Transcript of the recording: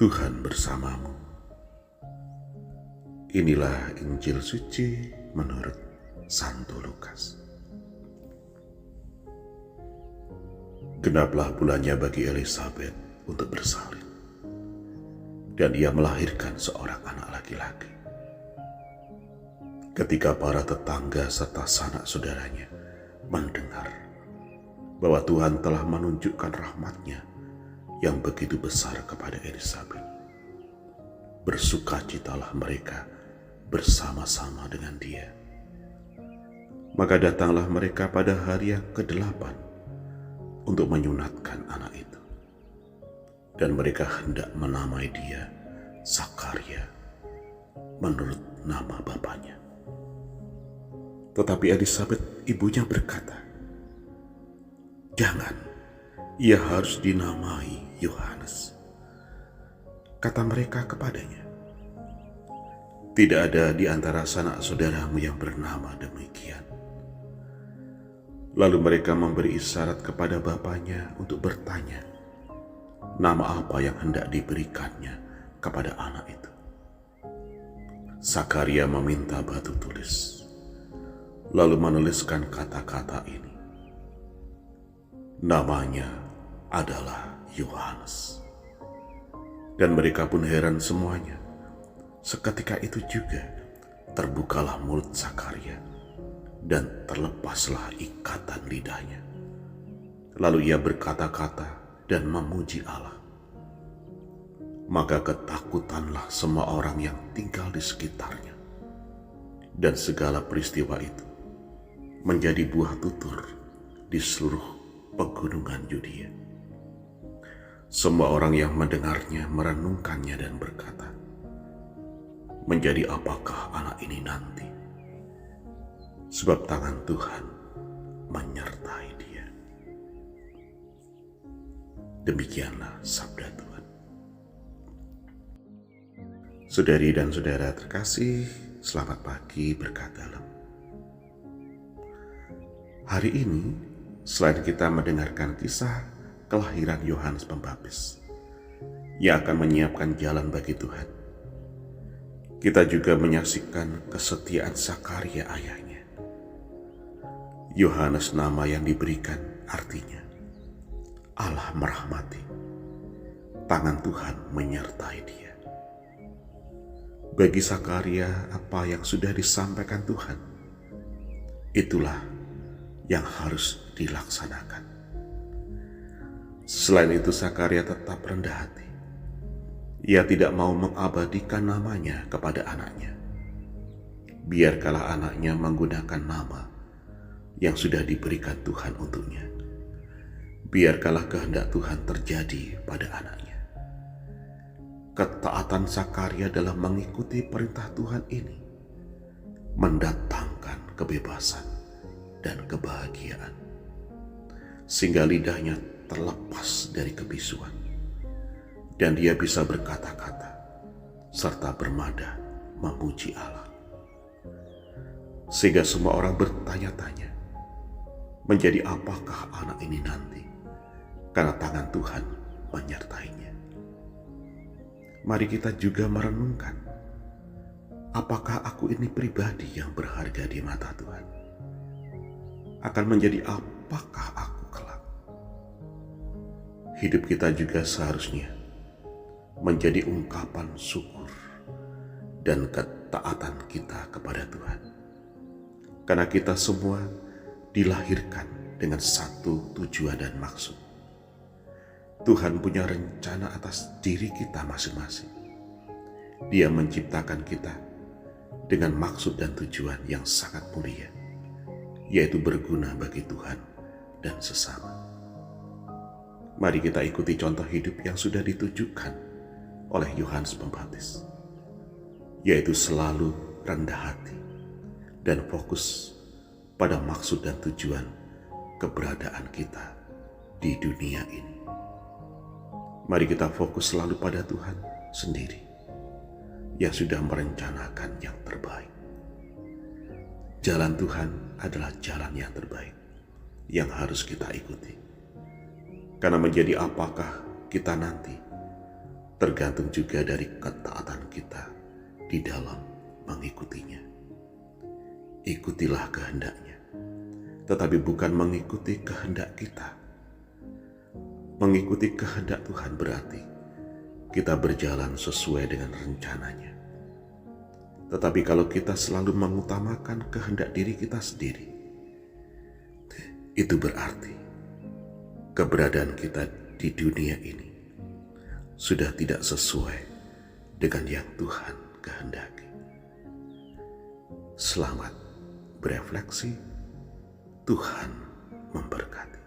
Tuhan bersamamu. Inilah Injil suci menurut Santo Lukas. Genaplah bulannya bagi Elisabet untuk bersalin, dan ia melahirkan seorang anak laki-laki. Ketika para tetangga serta sanak saudaranya mendengar bahwa Tuhan telah menunjukkan rahmat-Nya yang begitu besar kepada Elisabet, bersukacitalah mereka bersama-sama dengan dia. Maka datanglah mereka pada hari yang ke-8 untuk menyunatkan anak itu, dan mereka hendak menamai dia Sakaria menurut nama bapaknya. Tetapi Elisabet ibunya berkata, "Jangan, ia harus dinamai Yohanes." Kata mereka kepadanya, "Tidak ada di antara sanak saudaramu yang bernama demikian." Lalu mereka memberi isyarat kepada bapaknya untuk bertanya nama apa yang hendak diberikannya kepada anak itu. Sakaria meminta batu tulis, lalu menuliskan kata-kata ini, "Namanya adalah Yohanes." Dan mereka pun heran semuanya. Seketika itu juga terbukalah mulut Sakaria dan terlepaslah ikatan lidahnya. Lalu ia berkata-kata dan memuji Allah. Maka ketakutanlah semua orang yang tinggal di sekitarnya, dan segala peristiwa itu menjadi buah tutur di seluruh pegunungan Yudea. Semua orang yang mendengarnya merenungkannya dan berkata, "Menjadi apakah anak ini nanti? Sebab tangan Tuhan menyertai dia." Demikianlah sabda Tuhan. Saudari dan saudara terkasih, selamat pagi berkat dalam. Hari ini, selain kita mendengarkan kisah kelahiran Yohanes Pembaptis yang akan menyiapkan jalan bagi Tuhan, kita juga menyaksikan kesetiaan Sakaria ayahnya. Yohanes nama yang diberikan artinya Allah merahmati, tangan Tuhan menyertai dia. Bagi Sakaria, apa yang sudah disampaikan Tuhan, itulah yang harus dilaksanakan. Selain itu, Sakaria tetap rendah hati. Ia tidak mau mengabadikan namanya kepada anaknya. Biarkanlah anaknya menggunakan nama yang sudah diberikan Tuhan untuknya. Biarkanlah kehendak Tuhan terjadi pada anaknya. Ketaatan Sakaria dalam mengikuti perintah Tuhan ini mendatangkan kebebasan dan kebahagiaan, sehingga lidahnya terlepas dari kebisuan, dan dia bisa berkata-kata serta bermada memuji Allah. Sehingga semua orang bertanya-tanya, menjadi apakah anak ini nanti, karena tangan Tuhan menyertainya. Mari kita juga merenungkan, apakah aku ini pribadi yang berharga di mata Tuhan? Akan menjadi apakah aku kelak? Hidup kita juga seharusnya menjadi ungkapan syukur dan ketaatan kita kepada Tuhan. Karena kita semua dilahirkan dengan satu tujuan dan maksud. Tuhan punya rencana atas diri kita masing-masing. Dia menciptakan kita dengan maksud dan tujuan yang sangat mulia, yaitu berguna bagi Tuhan dan sesama. Mari kita ikuti contoh hidup yang sudah ditujukan oleh Yohanes Pembaptis, yaitu selalu rendah hati dan fokus pada maksud dan tujuan keberadaan kita di dunia ini. Mari kita fokus selalu pada Tuhan sendiri yang sudah merencanakan yang terbaik. Jalan Tuhan adalah jalan yang terbaik yang harus kita ikuti. Karena menjadi apakah kita nanti, tergantung juga dari ketaatan kita di dalam mengikutinya. Ikutilah kehendaknya, tetapi bukan mengikuti kehendak kita. Mengikuti kehendak Tuhan berarti kita berjalan sesuai dengan rencananya. Tetapi kalau kita selalu mengutamakan kehendak diri kita sendiri, itu berarti keberadaan kita di dunia ini sudah tidak sesuai dengan yang Tuhan kehendaki. Selamat berefleksi, Tuhan memberkati.